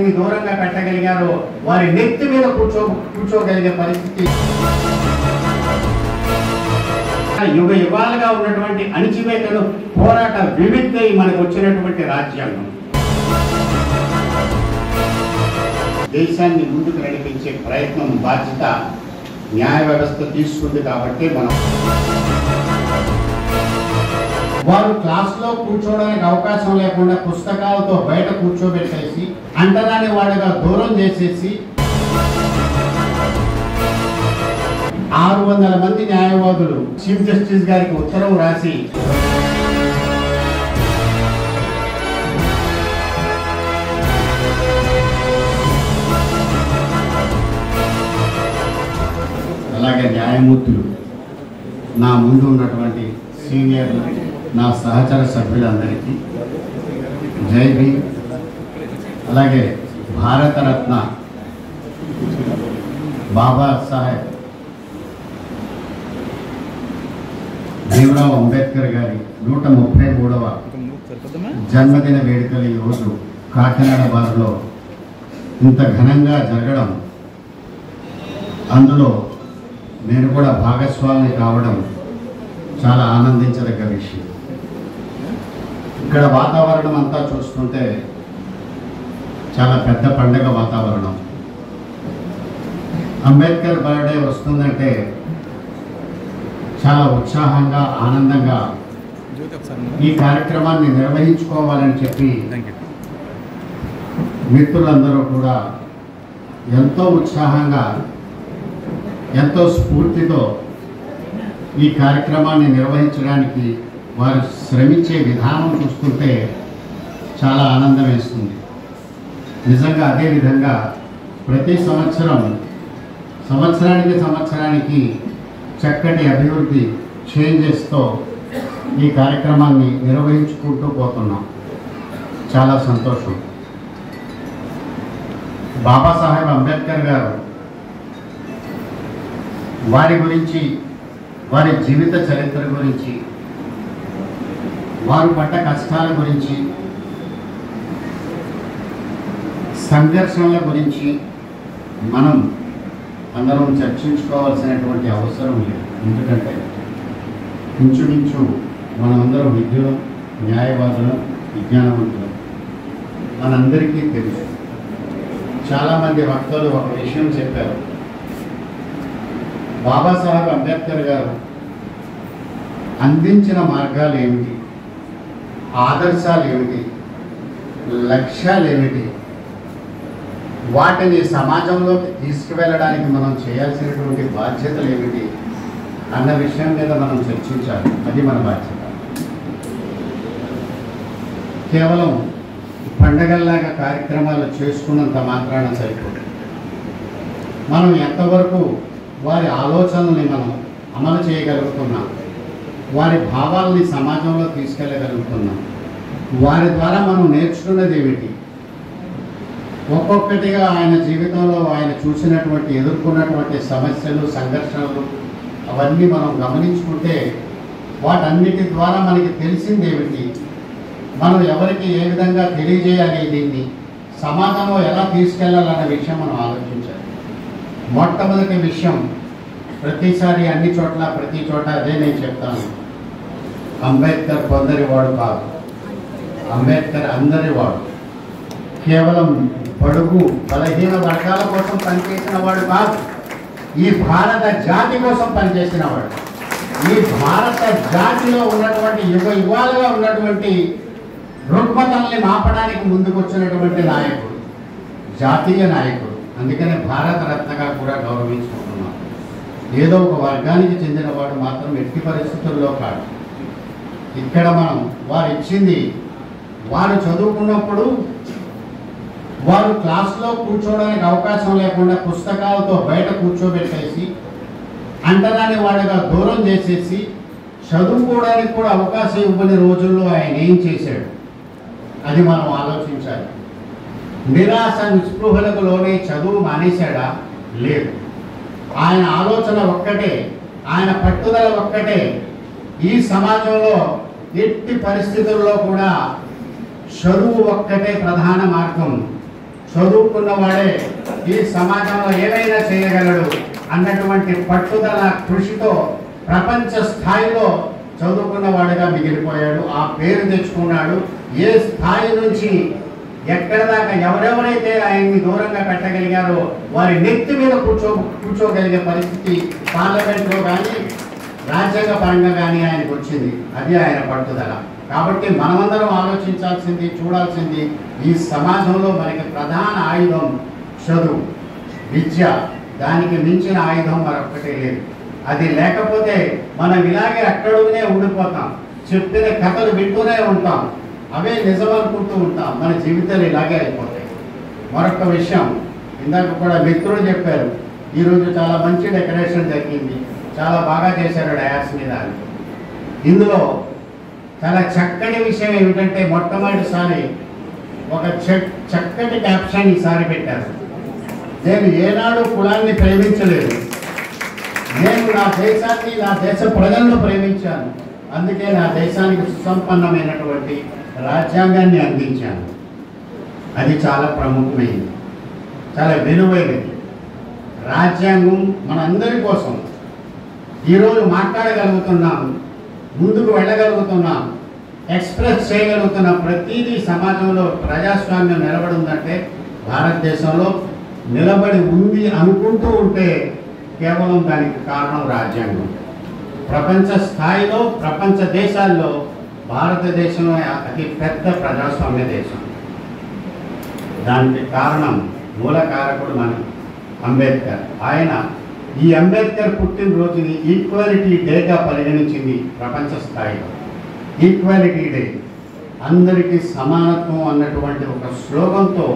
ఎన్ని దూరంగా పెట్టగలిగారో వారి నెత్తి మీద కూర్చోగలిగే పరిస్థితి యుగ యుగాలుగా ఉన్నటువంటి అణిచివేతను పోరాట వివిక్తై మనకు వచ్చినటువంటి రాజ్యాంగం దేశాన్ని ముందుకు నడిపించే ప్రయత్నం బాధ్యత న్యాయ వ్యవస్థ తీసుకుంది కాబట్టి మనం వారు క్లాస్లో కూర్చోవడానికి అవకాశం లేకుండా పుస్తకాలతో బయట కూర్చోబెట్టేసి అంటరాని వాళ్ళగా దూరం చేసేసి 600 మంది న్యాయవాదులు చీఫ్ జస్టిస్ గారికి ఉత్తర్వు రాసి అలాగే న్యాయమూర్తులు నా ముందు ఉన్నటువంటి సీనియర్లు నా సహచర సభ్యులందరికీ జై భీమ్. అలాగే భారతరత్న బాబాసాహెబ్ భీమ్రావ్ అంబేద్కర్ గారి 133వ జన్మదిన వేడుకలు ఈరోజు కాకినాడ బార్లో ఇంత ఘనంగా జరగడం, అందులో నేను కూడా భాగస్వామి కావడం చాలా ఆనందించదగ్గ విషయం. ఇక్కడ వాతావరణం అంతా చూస్తుంటే చాలా పెద్ద పండగ వాతావరణం. అంబేద్కర్ బర్త్డే వస్తుందంటే చాలా ఉత్సాహంగా ఆనందంగా ఈ కార్యక్రమాన్ని నిర్వహించుకోవాలని చెప్పి మిత్రులందరూ కూడా ఎంతో ఉత్సాహంగా ఎంతో స్ఫూర్తితో ఈ కార్యక్రమాన్ని నిర్వహించడానికి వారు శ్రమించే విధానం చూస్తుంటే చాలా ఆనందం వేస్తుంది. నిజంగా అదేవిధంగా ప్రతి సంవత్సరానికి చక్కటి అభివృద్ధి చేంజెస్తో ఈ కార్యక్రమాన్ని నిర్వహించుకుంటూ పోతున్నాం. చాలా సంతోషం. బాబాసాహెబ్ అంబేద్కర్ గారు వారి గురించి, వారి జీవిత చరిత్ర గురించి, వారు పడ్డ కష్టాల గురించి, సంఘర్షణల గురించి మనం అందరం చర్చించుకోవాల్సినటువంటి అవసరం లేదు. ఎందుకంటే ఇంచుమించు మనమందరం విద్యులం, న్యాయవాదులం, విజ్ఞానవంతులం. మనందరికీ తెలుసు. చాలామంది వక్తలు ఒక విషయం చెప్పారు. బాబాసాహెబ్ అంబేద్కర్ గారు అందించిన మార్గాలు ఏమిటి, ఆదర్శాలు ఏమిటి, లక్ష్యాలు ఏమిటి, వాటిని సమాజంలోకి తీసుకువెళ్ళడానికి మనం చేయాల్సినటువంటి బాధ్యతలు ఏమిటి అన్న విషయం మీద మనం చర్చించాలి. అది మన బాధ్యత. కేవలం పండగల్లాగా కార్యక్రమాలు చేసుకున్నంత మాత్రాన సరిపోదు. మనం ఎంతవరకు వారి ఆలోచనల్ని మనం అమలు చేయగలుగుతున్నాం, వారి భావాలని సమాజంలో తీసుకెళ్ళగలుగుతున్నాం, వారి ద్వారా మనం నేర్చుకున్నది ఏమిటి, ఒక్కొక్కటిగా ఆయన జీవితంలో ఆయన చూసినటువంటి ఎదుర్కొన్నటువంటి సమస్యలు, సంఘర్షణలు అవన్నీ మనం గమనించుకుంటే వాటన్నిటి ద్వారా మనకి తెలిసింది ఏమిటి, మనం ఎవరికి ఏ విధంగా తెలియజేయాలి, దీన్ని సమాజంలో ఎలా తీసుకెళ్లాలన్న విషయం మనం ఆలోచించాలి. మొట్టమొదటి విషయం, ప్రతిసారి అన్ని చోట్ల ప్రతి చోట అదే నేను చెప్తాను, అంబేద్కర్ కొందరివాడు కాదు, అంబేద్కర్ అందరివాడు. కేవలం బడుగు బలహీన వర్గాల కోసం పనిచేసిన వాడు కాదు, ఈ భారత జాతి కోసం పనిచేసిన వాడు. ఈ భారత జాతిలో ఉన్నటువంటి యుగ యుగాలుగా ఉన్నటువంటి రుగ్మతల్ని మాపడానికి ముందుకొచ్చినటువంటి నాయకుడు, జాతీయ నాయకుడు. అందుకనే భారతరత్నగా కూడా గౌరవించుకుంటున్నాం. ఏదో ఒక వర్గానికి చెందినవాడు మాత్రం ఎట్టి పరిస్థితుల్లో కాదు. ఇక్కడ మనం వారు ఇచ్చింది, వారు చదువుకున్నప్పుడు వారు క్లాస్లో కూర్చోవడానికి అవకాశం లేకుండా పుస్తకాలతో బయట కూర్చోబెట్టేసి అంటరాని వాళ్ళగా దూరం చేసేసి చదువుకోవడానికి కూడా అవకాశం ఇవ్వని రోజుల్లో ఆయన ఏం చేశాడు, అది మనం ఆలోచించాలి. నిరాశ నిస్పృహలకు లోనే చదువు మానేశాడా? లేదు. ఆయన ఆలోచన ఒక్కటే, ఆయన పట్టుదల ఒక్కటే, ఈ సమాజంలో ఎట్టి పరిస్థితుల్లో కూడా చదువు ఒక్కటే ప్రధాన మార్గం, చదువుకున్నవాడే ఈ సమాజంలో ఏదైనా చేయగలడు అన్నటువంటి పట్టుదల కృషితో ప్రపంచ స్థాయిలో చదువుకున్నవాడిగా మిగిలిపోయాడు. ఆ పేరు తెచ్చుకున్నాడు. ఏ స్థాయి నుంచి ఎక్కడ దాకా ఎవరెవరైతే ఆయన్ని దూరంగా పెట్టగలిగారో వారి నెత్తి మీద కూర్చోగలిగే పరిస్థితి పార్లమెంట్లో కానీ రాజ్యాంగ పరంగా కానీ ఆయనకు వచ్చింది. అది ఆయన పట్టుదల. కాబట్టి మనమందరం ఆలోచించాల్సింది, చూడాల్సింది, ఈ సమాజంలో మనకి ప్రధాన ఆయుధం చదువు, విద్య. దానికి మించిన ఆయుధం మరొకటి లేదు. అది లేకపోతే మనం ఇలాగే అక్కడునే ఉండిపోతాం, చెప్పిన కథలు వింటూనే ఉంటాం, అవే నిజం అనుకుంటూ ఉంటాం, మన జీవితాలు ఇలాగే అయిపోతాయి. మరొక విషయం, ఇందాక కూడా మిత్రులు చెప్పారు, ఈరోజు చాలా మంచి డెకరేషన్ జరిగింది, చాలా బాగా చేశారు డయాస్ మీద. ఇందులో చాలా చక్కటి విషయం ఏమిటంటే మొట్టమొదటిసారి ఒక చక్కటి క్యాప్షన్ ఈసారి పెట్టారు. నేను ఏనాడు కులాన్ని ప్రేమించలేదు, నేను నా దేశాన్ని, నా దేశ ప్రజలను ప్రేమించాను, అందుకే నా దేశానికి సుసంపన్నమైనటువంటి రాజ్యాంగాన్ని అందించాను. అది చాలా ప్రముఖమైనది, చాలా విలువైనది. రాజ్యాంగం మనందరి కోసం ఈరోజు మాట్లాడగలుగుతున్నాం, ముందుకు వెళ్ళగలుగుతున్నాం, ఎక్స్ప్రెస్ చేయగలుగుతున్నాం. ప్రతిదీ సమాజంలో ప్రజాస్వామ్యం నిలబడి ఉందంటే భారతదేశంలో నిలబడి ఉంది అనుకుంటూ ఉంటే కేవలం దానికి కారణం రాజ్యాంగం. ప్రపంచ స్థాయిలో, ప్రపంచ దేశాల్లో భారతదేశంలో అతి పెద్ద ప్రజాస్వామ్య దేశం. దానికి కారణం, మూల కారకుడు మన అంబేద్కర్. ఆయన ఈ అంబేద్కర్ పుట్టినరోజుని ఈక్వాలిటీ డేగా పరిగణించింది ప్రపంచ స్థాయిలో. ఈక్వాలిటీ డే, అందరికీ సమానత్వం అన్నటువంటి ఒక స్లోగన్తో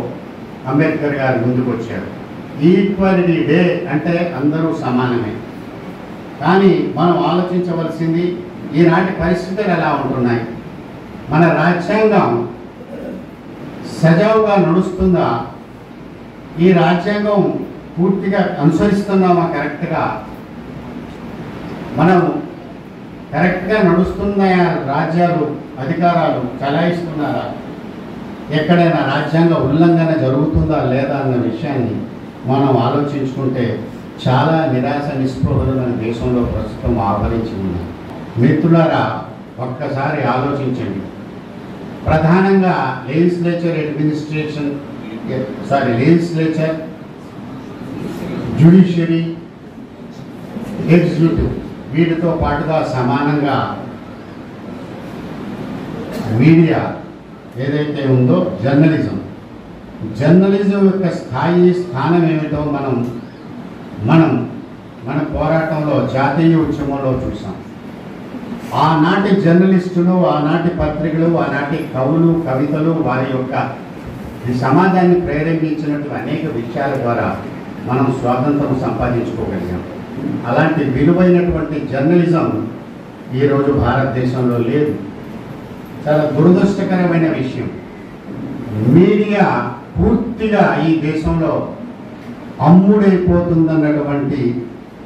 అంబేద్కర్ గారు ముందుకు వచ్చారు. ఈక్వాలిటీ డే అంటే అందరూ సమానమే. కానీ మనం ఆలోచించవలసింది, ఈనాటి పరిస్థితులు ఎలా ఉంటున్నాయి? మన రాజ్యాంగం సజావుగా నడుస్తుందా? ఈ రాజ్యాంగం పూర్తిగా అనుసరిస్తున్నామా? కరెక్ట్గా మనం కరెక్ట్గా నడుస్తున్నాయా? రాజ్యాలు, అధికారాలు చలాయిస్తున్నారా? ఎక్కడైనా రాజ్యాంగ ఉల్లంఘన జరుగుతుందా లేదా అన్న విషయాన్ని మనం ఆలోచించుకుంటే చాలా నిరాశ నిస్పృహలు మన దేశంలో ప్రస్తుతం ఆవరించి ఉన్నాయి. మిత్రులారా, ఒక్కసారి ఆలోచించండి. ప్రధానంగా లెజిస్లేచర్, జ్యుడిషియరీ, ఎగ్జిక్యూటివ్, వీటితో పాటుగా సమానంగా మీడియా ఏదైతే ఉందో జర్నలిజం యొక్క స్థానం ఏమిటో మన పోరాటంలో, జాతీయ ఉద్యమంలో చూసాం. ఆనాటి జర్నలిస్టులు, ఆనాటి పత్రికలు, ఆనాటి కవులు, కవితలు వారి యొక్క ఈ సమాజాన్ని ప్రేరేపించినట్టు అనేక విషయాల ద్వారా మనం స్వాతంత్రం సంపాదించుకోగలిగాం. అలాంటి విలువైనటువంటి జర్నలిజం ఈరోజు భారతదేశంలో లేదు. చాలా దురదృష్టకరమైన విషయం. మీడియా పూర్తిగా ఈ దేశంలో అమ్ముడైపోతుందన్నటువంటి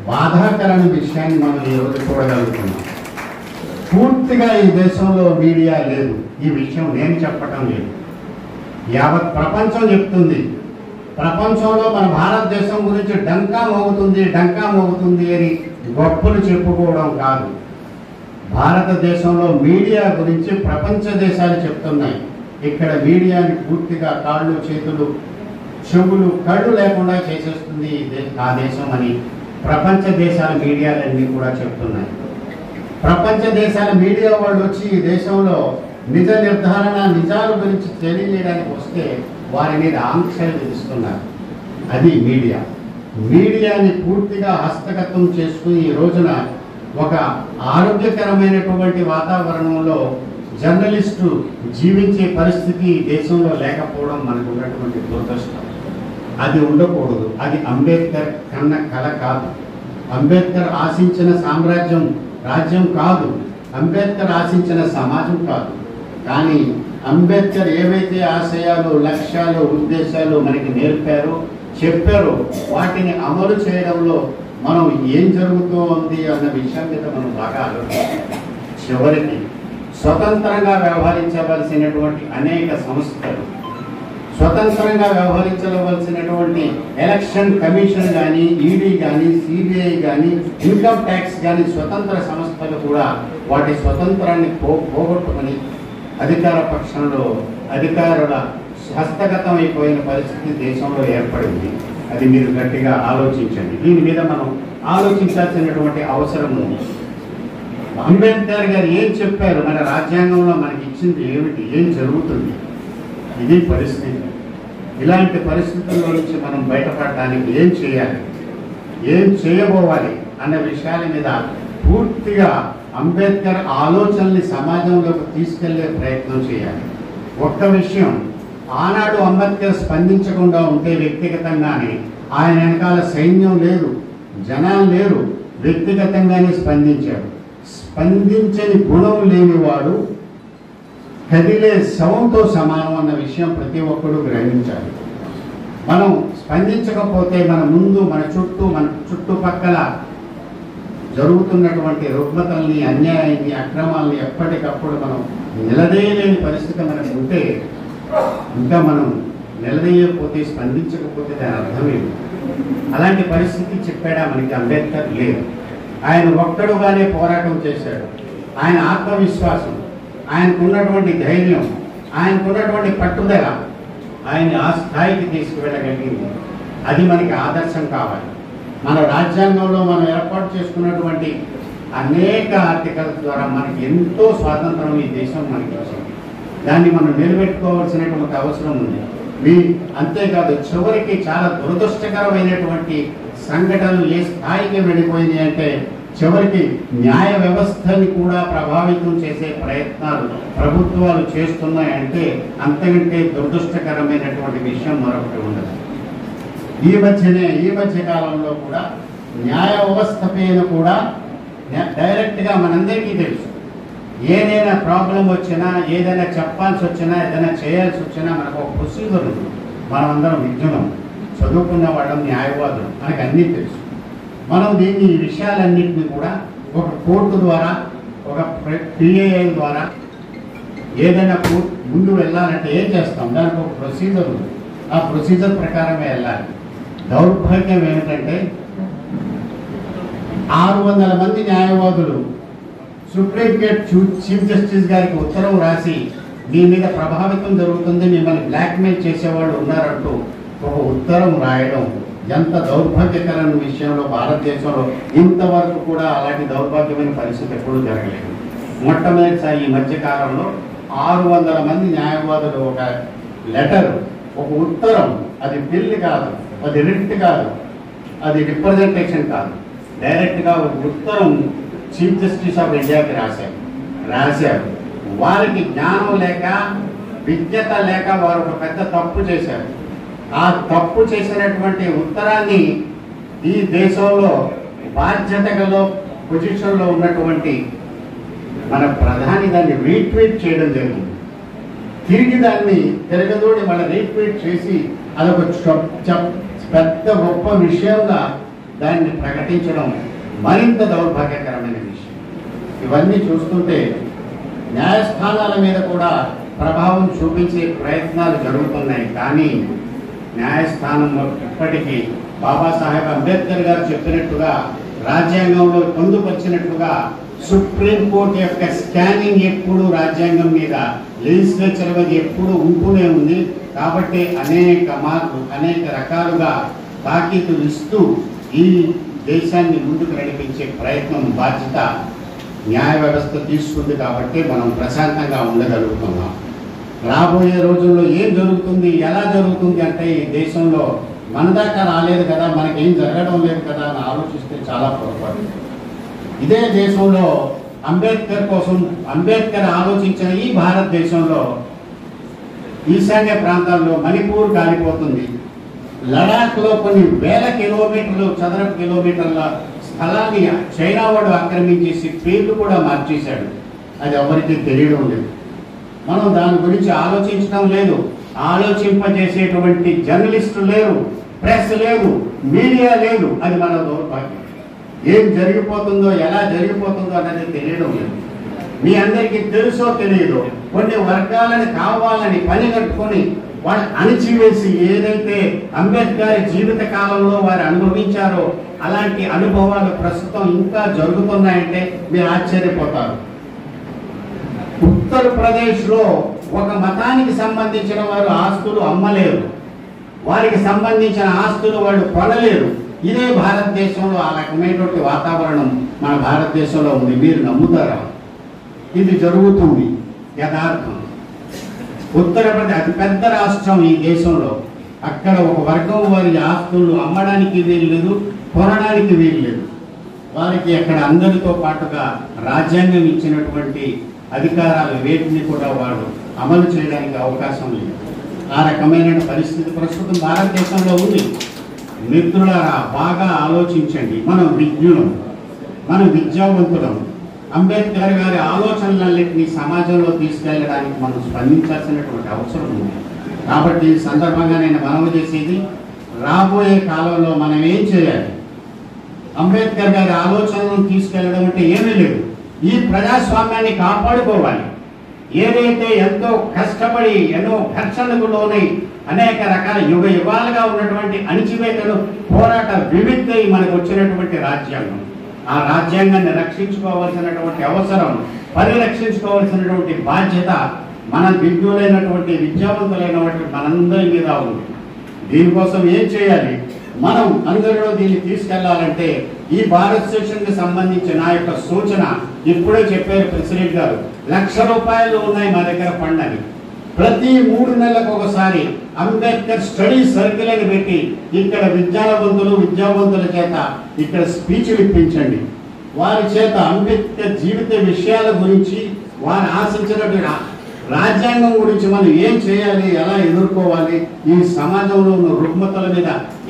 బాధాకరమైన విషయాన్ని మనం ఈరోజు చూడగలుగుతున్నాం. పూర్తిగా ఈ దేశంలో మీడియా లేదు. ఈ విషయం నేను చెప్పటం లేదు, యావత్ ప్రపంచం చెప్తుంది. ప్రపంచంలో మన భారతదేశం గురించి డంకా మోగుతుంది అని గొప్పలు చెప్పుకోవడం కాదు. భారతదేశంలో మీడియా గురించి ప్రపంచ దేశాలు చెప్తున్నాయి. ఇక్కడ మీడియాని పూర్తిగా కాళ్ళు, చేతులు, చెవులు, కళ్ళు లేకుండా చేసేస్తుంది ఆ దేశం అని ప్రపంచ దేశాల మీడియాలన్నీ కూడా చెప్తున్నాయి. ప్రపంచ దేశాల మీడియా వాళ్ళు వచ్చి ఈ దేశంలో నిజ నిర్ధారణ, నిజాల గురించి తెలియజేయడానికి వస్తే వారి మీద ఆంక్షలు విధిస్తున్నారు. అది మీడియా. మీడియాని పూర్తిగా హస్తగతం చేసుకుని ఈ రోజున ఒక ఆరోగ్యకరమైనటువంటి వాతావరణంలో జర్నలిస్టు జీవించే పరిస్థితి దేశంలో లేకపోవడం మనకు ఉన్నటువంటి దురదృష్టం. అది ఉండకూడదు. అది అంబేద్కర్ కన్న కల కాదు. అంబేద్కర్ ఆశించిన రాజ్యం కాదు. అంబేద్కర్ ఆశించిన సమాజం కాదు. కానీ అంబేద్కర్ ఏవైతే ఆశయాలు, లక్ష్యాలు, ఉద్దేశాలు మనకి నేర్పారో, చెప్పారో వాటిని అమలు చేయడంలో మనం ఏం జరుగుతోంది అన్న విషయం మీద మనం బాగా ఆలోచించాలి. చివరికి స్వతంత్రంగా వ్యవహరించవలసినటువంటి అనేక సంస్థలు, స్వతంత్రంగా వ్యవహరించవలసినటువంటి ఎలక్షన్ కమిషన్ కానీ, ఈడీ కానీ, సిబిఐ కానీ, ఇన్కమ్ ట్యాక్స్ కానీ స్వతంత్ర సంస్థలు కూడా వాటి స్వతంత్రాన్ని పోగొట్టుకుని అధికార పక్షంలో అధికారుల హస్తగతం అయిపోయిన పరిస్థితి దేశంలో ఏర్పడింది. అది మీరు గట్టిగా ఆలోచించండి. దీని మీద మనం ఆలోచించాల్సినటువంటి అవసరం ఉంది. అంబేద్కర్ గారు ఏం చెప్పారు, మన రాజ్యాంగంలో మనకి ఇచ్చింది ఏమిటి, ఏం జరుగుతుంది, ఇది పరిస్థితి. ఇలాంటి పరిస్థితుల్లో నుంచి మనం బయటపడడానికి ఏం చేయాలి, ఏం చేయబోవాలి అన్న విషయాల మీద పూర్తిగా అంబేద్కర్ ఆలోచనల్ని సమాజంలోకి తీసుకెళ్లే ప్రయత్నం చేయాలి. ఒక్క విషయం, ఆనాడు అంబేద్కర్ స్పందించకుండా ఉంటే వ్యక్తిగతంగానే, ఆయన వెనకాల సైన్యం లేదు, జనాలు లేరు, వ్యక్తిగతంగానే స్పందించాడు. స్పందించని గుణం లేనివాడు కదిలే శవంతో సమానం అన్న విషయం ప్రతి ఒక్కరూ గ్రహించాలి. మనం స్పందించకపోతే మన ముందు, మన చుట్టుపక్కల జరుగుతున్నటువంటి రుగ్మతల్ని, అన్యాయాన్ని, అక్రమాలని ఎప్పటికప్పుడు మనం నిలదీయలేని పరిస్థితి మనకు ఉంటే, ఇంకా మనం నిలదీయకపోతే, స్పందించకపోతే దాని అర్థమేమి? అలాంటి పరిస్థితి చెప్పాడా మనకి అంబేద్కర్? లేదు. ఆయన ఒక్కడుగానే పోరాటం చేశాడు. ఆయన ఆత్మవిశ్వాసం, ఆయనకున్నటువంటి ధైర్యం, ఆయనకున్నటువంటి పట్టుదల ఆయన ఆ స్థాయికి తీసుకువెళ్ళగలిగింది. అది మనకి ఆదర్శం కావాలి. మన రాజ్యాంగంలో మనం ఏర్పాటు చేసుకున్నటువంటి అనేక ఆర్టికల్స్ ద్వారా మనకి ఎంతో స్వాతంత్రం ఈ దేశం మనకి వచ్చింది. దాన్ని మనం నిలబెట్టుకోవాల్సినటువంటి అవసరం ఉంది. అంతేకాదు, చివరికి చాలా దురదృష్టకరమైనటువంటి సంఘటనలు ఏ స్థాయికి వెళ్ళిపోయినాయి అంటే, చివరికి న్యాయ వ్యవస్థని కూడా ప్రభావితం చేసే ప్రయత్నాలు ప్రభుత్వాలు చేస్తున్నాయంటే అంతకంటే దురదృష్టకరమైనటువంటి విషయం మరొకటి ఉండదు. ఈ మధ్య కాలంలో కూడా న్యాయ వ్యవస్థ పైన కూడా డైరెక్ట్గా మనందరికీ తెలుసు, ఏదైనా ప్రాబ్లం వచ్చినా, ఏదైనా చెప్పాల్సి వచ్చినా, ఏదైనా చేయాల్సి వచ్చినా మనకు ఒక ప్రొసీజర్ ఉంది. మనమందరం విజ్ఞులం, చదువుకున్న వాళ్ళం, న్యాయవాదులు, మనకు అన్నీ తెలుసు. మనం ఈ విషయాలన్నింటినీ కూడా ఒక కోర్టు ద్వారా, ఒక పిఏఐ ద్వారా ఏదైనా ముందు వెళ్ళాలంటే ఏం చేస్తాం? దానికి ఒక ప్రొసీజర్ ఉంది. ఆ ప్రొసీజర్ ప్రకారమే వెళ్ళాలి. దౌర్భాగ్యం ఏమిటంటే 600 మంది న్యాయవాదులు సుప్రీంకోర్టు చీఫ్ జస్టిస్ గారికి ఉత్తరం రాసి మీ మీద ప్రభావితం జరుగుతుంది, మిమ్మల్ని బ్లాక్మెయిల్ చేసేవాళ్ళు ఉన్నారంటూ ఒక ఉత్తరం రాయడం ఎంత దౌర్భాగ్యకరమైన విషయంలో భారతదేశంలో ఇంతవరకు కూడా అలాంటి దౌర్భాగ్యమైన పరిస్థితి ఎప్పుడూ జరగలేదు. మొట్టమొదటిసారి ఈ మధ్యకాలంలో 600 మంది న్యాయవాదులు ఒక లెటర్, ఒక ఉత్తరం, అది బిల్ కాదు, అది రిట్ కాదు, అది రిప్రజెంటేషన్ కాదు, డైరెక్ట్గా ఒక ఉత్తరం చీఫ్ జస్టిస్ ఆఫ్ ఇండియాకి రాశారు. వారికి జ్ఞానం లేక, విజ్ఞత లేక వారు ఒక పెద్ద తప్పు చేశారు. ఆ తప్పు చేసినటువంటి ఉత్తరాన్ని ఈ దేశంలో బాధ్యతలో పొజిషన్లో ఉన్నటువంటి మన ప్రధాని దాన్ని రీట్వీట్ చేయడం జరిగింది. తిరిగి దాన్ని తిరగదోడి మళ్ళీ రీట్వీట్ చేసి అదొక పెద్ద గొప్ప విషయంగా దాన్ని ప్రకటించడం మరింత దౌర్భాగ్యకరమైన విషయం. ఇవన్నీ చూస్తుంటే న్యాయస్థానాల మీద కూడా ప్రభావం చూపించే ప్రయత్నాలు జరుగుతున్నాయి. కానీ న్యాయస్థానంలో ఇప్పటికీ బాబాసాహెబ్ అంబేద్కర్ గారు చెప్పినట్టుగా, రాజ్యాంగంలో పొందుపరిచినట్టుగా సుప్రీంకోర్టు యొక్క స్కానింగ్ ఎప్పుడు రాజ్యాంగం మీద, లెజిస్లేచర్ మీద ఎప్పుడు ఉంటూనే ఉంది. కాబట్టి అనేక మార్పులు, అనేక రకాలుగా తాకీదులు ఇస్తూ ఈ దేశాన్ని ముందుకు నడిపించే ప్రయత్నం, బాధ్యత న్యాయ వ్యవస్థ తీసుకుంది. కాబట్టి మనం ప్రశాంతంగా ఉండగలుగుతున్నాం. రాబోయే రోజుల్లో ఏం జరుగుతుంది, ఎలా జరుగుతుంది అంటే, ఈ దేశంలో మన దాకా రాలేదు కదా, మనకేం జరగడం లేదు కదా అని ఆలోచిస్తే చాలా పొరపాటు. ఇదే దేశంలో అంబేద్కర్ ఆలోచించిన ఈ భారతదేశంలో ఈశాన్య ప్రాంతాల్లో మణిపూర్ కాలిపోతుంది. లడాఖ్లో కొన్ని వేల కిలోమీటర్లు, చదరపు కిలోమీటర్ల స్థలాన్ని చైనా వాడు ఆక్రమించేసి పేర్లు కూడా మార్చేశాడు. అది ఎవరికి తెలియడం లేదు. మనం దాని గురించి ఆలోచించడం లేదు. ఆలోచింపజేసేటువంటి జర్నలిస్టులు లేరు, ప్రెస్ లేదు, మీడియా లేదు. అది మన దౌర్భాగ్యం. ఏం జరిగిపోతుందో, ఎలా జరిగిపోతుందో అనేది తెలియడం లేదు. మీ అందరికీ తెలుసో తెలియదో కొన్ని వర్గాలను కావాలని పని కట్టుకొని వాళ్ళు అణిచివేసి ఏదైతే అంబేద్కర్ జీవిత కాలంలో వారు అనుభవించారో అలాంటి అనుభవాలు ప్రస్తుతం ఇంకా జరుగుతున్నాయంటే మీరు ఆశ్చర్యపోతారు. ఉత్తరప్రదేశ్లో ఒక మతానికి సంబంధించిన వారు ఆస్తులు అమ్మలేరు, వారికి సంబంధించిన ఆస్తులు వాళ్ళు కొనలేరు. ఇదే భారతదేశంలో ఆ రకమైనటువంటి వాతావరణం మన భారతదేశంలో ఉంది. మీరు నమ్ముతారా? ఇది జరుగుతుంది, యథార్థం. ఉత్తరప్రదేశ్ అతి పెద్ద రాష్ట్రం ఈ దేశంలో. అక్కడ ఒక వర్గం వారి ఆస్తులు అమ్మడానికి వీలు లేదు, కొనడానికి వీలు లేదు. వారికి అక్కడ అందరితో పాటుగా రాజ్యాంగం ఇచ్చినటువంటి అధికారాలు వేటిని కూడా వాడు అమలు చేయడానికి అవకాశం లేదు. ఆ రకమైన పరిస్థితి ప్రస్తుతం భారతదేశంలో ఉంది. మిత్రులారా, బాగా ఆలోచించండి. మనం విజ్ఞులం, మనం విద్యావంతులం. అంబేద్కర్ గారి ఆలోచనలన్నింటినీ సమాజంలో తీసుకెళ్ళడానికి మనం స్పందించాల్సినటువంటి అవసరం ఉంది. కాబట్టి ఈ సందర్భంగా నేను మనవి చేసేది, రాబోయే కాలంలో మనం ఏం చేయాలి? అంబేద్కర్ గారి ఆలోచనలను తీసుకెళ్ళడం అంటే ఏమీ లేదు. ఈ ప్రజాస్వామ్యాన్ని కాపాడుకోవాలి. ఏదైతే ఎంతో కష్టపడి ఎన్నో ఘర్షణకు లోనై అనేక రకాల యుగ యుగాలుగా ఉన్నటువంటి అణిచివేతను పోరాట విముక్తి మనకు వచ్చినటువంటి రాజ్యాంగం. ఆ రాజ్యాంగాన్ని రక్షించుకోవాల్సినటువంటి అవసరం, పరిరక్షించుకోవాల్సినటువంటి బాధ్యత మన విజ్ఞులైనటువంటి విద్యావంతులైనటువంటి మనందరి మీద ఉంది. దీనికోసం ఏం చేయాలి? మనం అందరిలో దీన్ని తీసుకెళ్లాలంటే ఈ భారత్ సెషన్కి సంబంధించి నా యొక్క సూచన ఇప్పుడే చెప్పారు ప్రెసిడెంట్ గారు, ₹1,00,000 ఉన్నాయి మా దగ్గర ఫండ్ అని. ప్రతి 3 నెలలకు ఒకసారి అంబేద్కర్ స్టడీ సర్కిల్ అని పెట్టి ఇక్కడ విద్యావంతుల చేత ఇక్కడ స్పీచ్లు ఇప్పించండి. వారి చేత అంబేద్కర్ జీవిత విషయాల గురించి, వారు ఆశించినటువంటి రాజ్యాంగం గురించి మనం ఏం చేయాలి, ఎలా ఎదుర్కోవాలి, ఈ సమాజంలో ఉన్న రుగ్మతల మీద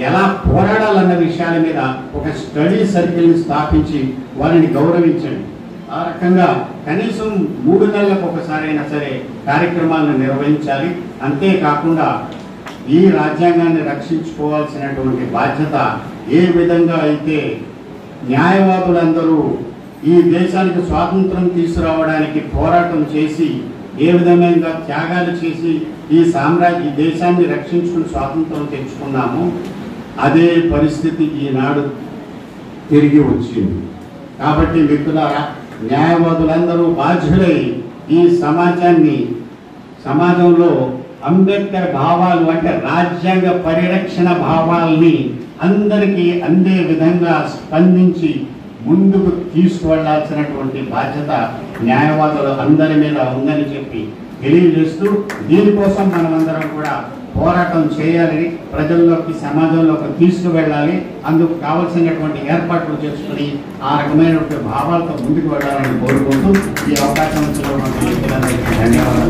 ఎలా పోరాడాలన్న విషయాల మీద ఒక స్టడీ సర్కిల్ని స్థాపించి వారిని గౌరవించండి. ఆ రకంగా కనీసం 3 నెలలకు ఒకసారి అయినా సరే కార్యక్రమాలను నిర్వహించాలి. అంతేకాకుండా ఈ రాజ్యాంగాన్ని రక్షించుకోవాల్సినటువంటి బాధ్యత ఏ విధంగా అయితే న్యాయవాదులందరూ ఈ దేశానికి స్వాతంత్రం తీసుకురావడానికి పోరాటం చేసి ఏ విధంగా త్యాగాలు చేసి ఈ దేశాన్ని రక్షించుకుని స్వాతంత్రం తెచ్చుకున్నామో అదే పరిస్థితి ఈనాడు తిరిగి వచ్చింది. కాబట్టి మిత్రులారా, న్యాయవాదులందరూ బాధ్యులై ఈ సమాజంలో అంబేద్కర్ భావాలు అంటే రాజ్యాంగ పరిరక్షణ భావాల్ని అందరికీ అందే విధంగా స్పందించి ముందుకు తీసుకువెళ్లాల్సినటువంటి బాధ్యత న్యాయవాదులు అందరి మీద ఉందని చెప్పి తెలియజేస్తూ, దీనికోసం మనమందరం కూడా పోరాటం చేయాలని, ప్రజల్లోకి సమాజంలోకి తీసుకువెళ్ళాలి. అందుకు కావలసినటువంటి ఏర్పాట్లు చేసుకుని ఆ రకమైనటువంటి భావాలతో ముందుకు వెళ్ళాలని కోరుకుంటూ ఈ అవకాశం ఇచ్చినటువంటి ధన్యవాదాలు.